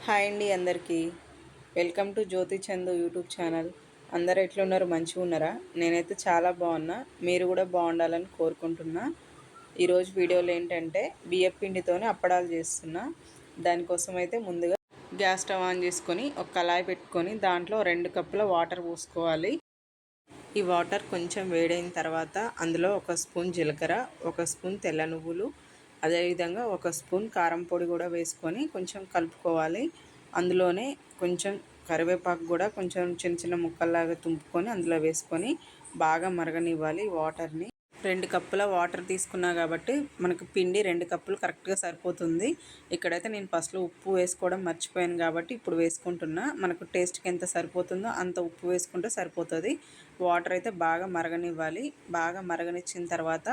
Hi అండి అందరికీ. Welcome to Jyothi Chandu YouTube channel. అందరు ఎట్లున్నారు? మంచిగా ఉన్నారా? నేనైతే చాలా బాగున్నా. మీరు కూడా బాగుండాలని కోరుకుంటున్నా. ఈరోజు వీడియోలో ఏంటంటే బియ్యం పిండితోనే అప్పడాలు చేస్తున్నా. దానికోసం అయితే ముందుగా గ్యాస్ స్టవ్ ఆన్ చేసుకొని ఒక కళాయి పెట్టుకొని దాంట్లో 2 కప్పుల వాటర్ పోసుకోవాలి. ఈ వాటర్ కొంచెం వేడైన తర్వాత అందులో 1 స్పూన్ జీలకర్ర, 1 స్పూన్ తెల్ల నువ్వులు, అదేవిధంగా 1 స్పూన్ కారం పొడి కూడా వేసుకొని కొంచెం కలుపుకోవాలి. అందులోనే కొంచెం కరివేపాకు కూడా కొంచెం చిన్న చిన్న ముక్కల్లాగా తుంపుకొని అందులో వేసుకొని బాగా మరగనివ్వాలి వాటర్ని. 2 కప్పుల వాటర్ తీసుకున్నా కాబట్టి మనకు పిండి 2 కప్పులు కరెక్ట్గా సరిపోతుంది. ఇక్కడైతే నేను ఫస్ట్లో ఉప్పు వేసుకోవడం మర్చిపోయాను కాబట్టి ఇప్పుడు వేసుకుంటున్నా. మనకు టేస్ట్కి ఎంత సరిపోతుందో అంత ఉప్పు వేసుకుంటే సరిపోతుంది. వాటర్ అయితే బాగా మరగనివ్వాలి. బాగా మరగనిచ్చిన తర్వాత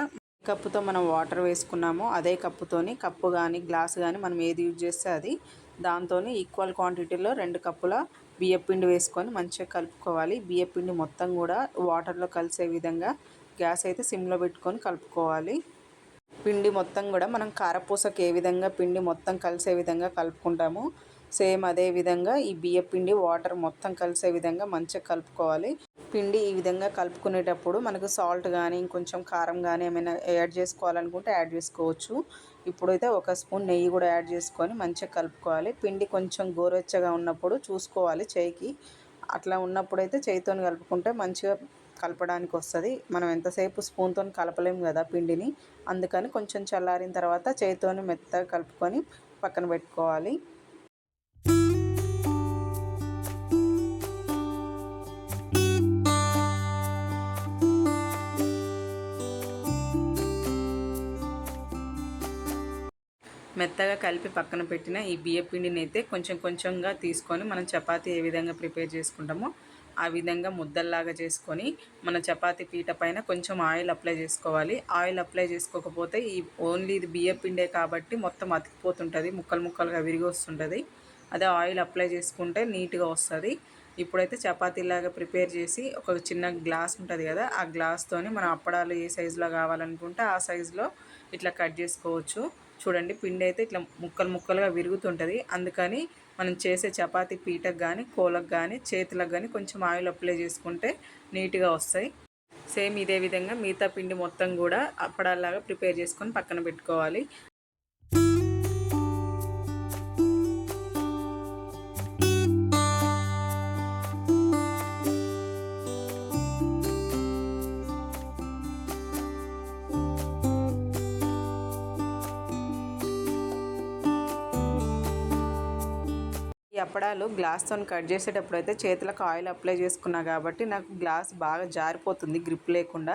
కప్పుతో మనం వాటర్ వేసుకున్నామో అదే కప్పుతోని కప్పు కానీ గ్లాస్ కానీ మనం ఏది యూజ్ చేస్తే అది దాంతో ఈక్వల్ క్వాంటిటీలో 2 కప్పుల బియ్యపిండి వేసుకొని మంచిగా కలుపుకోవాలి. బియ్యపిండి మొత్తం కూడా వాటర్లో కలిసే విధంగా గ్యాస్ అయితే సిమ్లో పెట్టుకొని కలుపుకోవాలి. పిండి మొత్తం కూడా మనం కారపూసకి ఏ విధంగా పిండి మొత్తం కలిసే విధంగా కలుపుకుంటామో సేమ్ అదే విధంగా ఈ బియ్యపిండి వాటర్ మొత్తం కలిసే విధంగా మంచిగా కలుపుకోవాలి. పిండి ఈ విధంగా కలుపుకునేటప్పుడు మనకు సాల్ట్ కానీ ఇంకొంచెం కారం కానీ ఏమైనా యాడ్ చేసుకోవాలనుకుంటే యాడ్ చేసుకోవచ్చు. ఇప్పుడైతే 1 స్పూన్ నెయ్యి కూడా యాడ్ చేసుకొని మంచిగా కలుపుకోవాలి. పిండి కొంచెం గోరువెచ్చగా ఉన్నప్పుడు చూసుకోవాలి చేయికి. అట్లా ఉన్నప్పుడైతే చేయితో కలుపుకుంటే మంచిగా కలపడానికి వస్తుంది. మనం ఎంతసేపు స్పూన్తో కలపలేము కదా పిండిని. అందుకని కొంచెం చల్లారిన తర్వాత చేయితోని మెత్తగా కలుపుకొని పక్కన పెట్టుకోవాలి. మెత్తగా కలిపి పక్కన పెట్టిన ఈ బియ్యం పిండిని అయితే కొంచెం కొంచెంగా తీసుకొని మనం చపాతీ ఏ విధంగా ప్రిపేర్ చేసుకుంటామో ఆ విధంగా ముద్దల్లాగా చేసుకొని మన చపాతీ పీట పైన కొంచెం ఆయిల్ అప్లై చేసుకోవాలి. ఆయిల్ అప్లై చేసుకోకపోతే ఓన్లీ ఇది బియ్యం పిండే కాబట్టి మొత్తం అతికిపోతుంటుంది, ముక్కలు ముక్కలుగా విరిగి వస్తుంటుంది. అదే ఆయిల్ అప్లై చేసుకుంటే నీట్గా వస్తుంది. ఇప్పుడైతే చపాతీలాగా ప్రిపేర్ చేసి ఒక చిన్న గ్లాస్ ఉంటుంది కదా, ఆ గ్లాస్తోని మనం అప్పడాలు ఏ సైజులో కావాలనుకుంటే ఆ సైజులో ఇట్లా కట్ చేసుకోవచ్చు. చూడండి పిండి అయితే ఇట్లా ముక్కలు ముక్కలుగా విరుగుతుంటుంది. అందుకని మనం చేసే చపాతీ పీటకు కానీ కోలకు కానీ చేతులకు కానీ కొంచెం ఆయిల్ అప్లై చేసుకుంటే నీట్గా వస్తాయి. సేమ్ ఇదే విధంగా మిగతా పిండి మొత్తం కూడా అప్పడాలాగా ప్రిపేర్ చేసుకొని పక్కన పెట్టుకోవాలి. ఈ అప్పడాలు గ్లాస్తో కట్ చేసేటప్పుడు అయితే చేతులకు ఆయిల్ అప్లై చేసుకున్నా కాబట్టి నాకు గ్లాస్ బాగా జారిపోతుంది గ్రిప్ లేకుండా.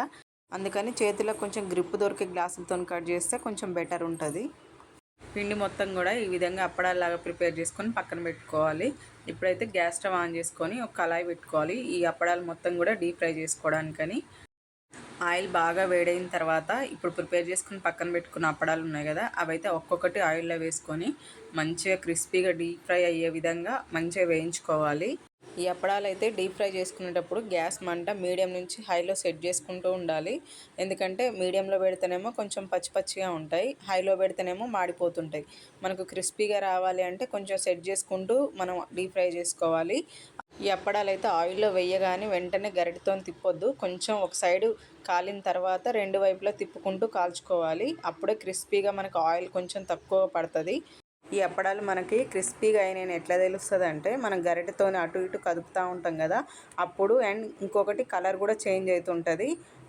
అందుకని చేతిలో కొంచెం గ్రిప్ దొరికే గ్లాసులతో కట్ చేస్తే కొంచెం బెటర్ ఉంటుంది. పిండి మొత్తం కూడా ఈ విధంగా అప్పడాలాగా ప్రిపేర్ చేసుకొని పక్కన పెట్టుకోవాలి. ఇప్పుడైతే గ్యాస్ స్టవ్ ఆన్ చేసుకొని ఒక కళాయి పెట్టుకోవాలి. ఈ అప్పడాలు మొత్తం కూడా డీప్ ఫ్రై చేసుకోవడానికని. ఆయిల్ బాగా వేడైన తర్వాత ఇప్పుడు ప్రిపేర్ చేసుకుని పక్కన పెట్టుకున్న అప్పడాలు ఉన్నాయి కదా, అవైతే ఒక్కొక్కటి ఆయిల్లో వేసుకొని మంచిగా క్రిస్పీగా డీప్ ఫ్రై అయ్యే విధంగా మంచిగా వేయించుకోవాలి. ఈ అప్పడాలు అయితే డీప్ ఫ్రై చేసుకునేటప్పుడు గ్యాస్ మంట మీడియం నుంచి హైలో సెట్ చేసుకుంటూ ఉండాలి. ఎందుకంటే మీడియంలో పెడితేనేమో కొంచెం పచ్చి పచ్చిగా ఉంటాయి, హైలో పెడితేనేమో మాడిపోతుంటాయి. మనకు క్రిస్పీగా రావాలి అంటే కొంచెం సెట్ చేసుకుంటూ మనం డీప్ ఫ్రై చేసుకోవాలి. ఈ అప్పడాలు అయితే ఆయిల్లో వేయగానే వెంటనే గరిటెతో తిప్పొద్దు. కొంచెం ఒక సైడు కాలిన తర్వాత 2 వైపులా తిప్పుకుంటూ కాల్చుకోవాలి. అప్పుడే క్రిస్పీగా మనకు ఆయిల్ కొంచెం తక్కువ పడుతుంది. ఈ అప్పడాలు మనకి క్రిస్పీగా అయినాయని ఎట్లా తెలుస్తుంది అంటే మనం గరిటెతో అటు ఇటు కదుపుతూ ఉంటాం కదా అప్పుడు. అండ్ ఇంకొకటి కలర్ కూడా చేంజ్ అవుతుంటుంది.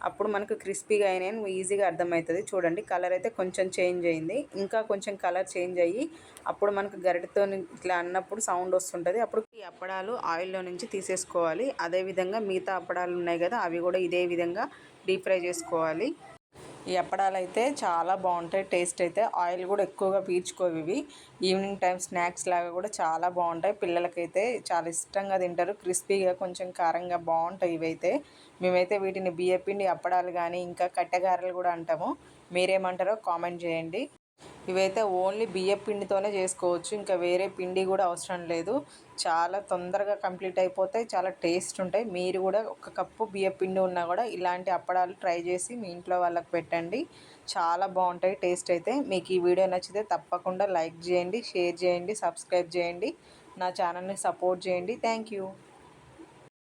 అప్పుడు మనకు క్రిస్పీగా అయినాయని ఈజీగా అర్థమవుతుంది. చూడండి కలర్ అయితే కొంచెం చేంజ్ అయింది. ఇంకా కొంచెం కలర్ చేంజ్ అయ్యి అప్పుడు మనకు గరిటెతో ఇట్లా అన్నప్పుడు సౌండ్ వస్తుంటుంది. అప్పుడు ఈ అప్పడాలు ఆయిల్లో నుంచి తీసేసుకోవాలి. అదేవిధంగా మిగతా అప్పడాలు ఉన్నాయి కదా అవి కూడా ఇదే విధంగా డీప్ ఫ్రై చేసుకోవాలి. ఈ అప్పడాలు అయితే చాలా బాగుంటాయి. టేస్ట్ అయితే ఆయిల్ కూడా ఎక్కువగా పీల్చుకోవి. ఇవి ఈవినింగ్ టైం స్నాక్స్ లాగా కూడా చాలా బాగుంటాయి. పిల్లలకైతే చాలా ఇష్టంగా తింటారు. క్రిస్పీగా కొంచెం కారంగా బాగుంటాయి ఇవైతే. మేమైతే వీటిని బియ్యపిండి అప్పడాలు కానీ ఇంకా కట్టెగారెలు కూడా అంటాము. మీరేమంటారో కామెంట్ చేయండి. ఇవైతే ఓన్లీ బియ్యం పిండితోనే చేసుకోవచ్చు, ఇంకా వేరే పిండి కూడా అవసరం లేదు. చాలా తొందరగా కంప్లీట్ అయిపోతాయి, చాలా టేస్ట్ ఉంటాయి. మీరు కూడా ఒక కప్పు బియ్యం పిండి ఉన్నా కూడా ఇలాంటి అప్పడాలు ట్రై చేసి మీ ఇంట్లో వాళ్ళకి పెట్టండి. చాలా బాగుంటాయి టేస్ట్ అయితే. మీకు ఈ వీడియో నచ్చితే తప్పకుండా లైక్ చేయండి, షేర్ చేయండి, సబ్స్క్రైబ్ చేయండి, నా ఛానల్ని సపోర్ట్ చేయండి. Thank you.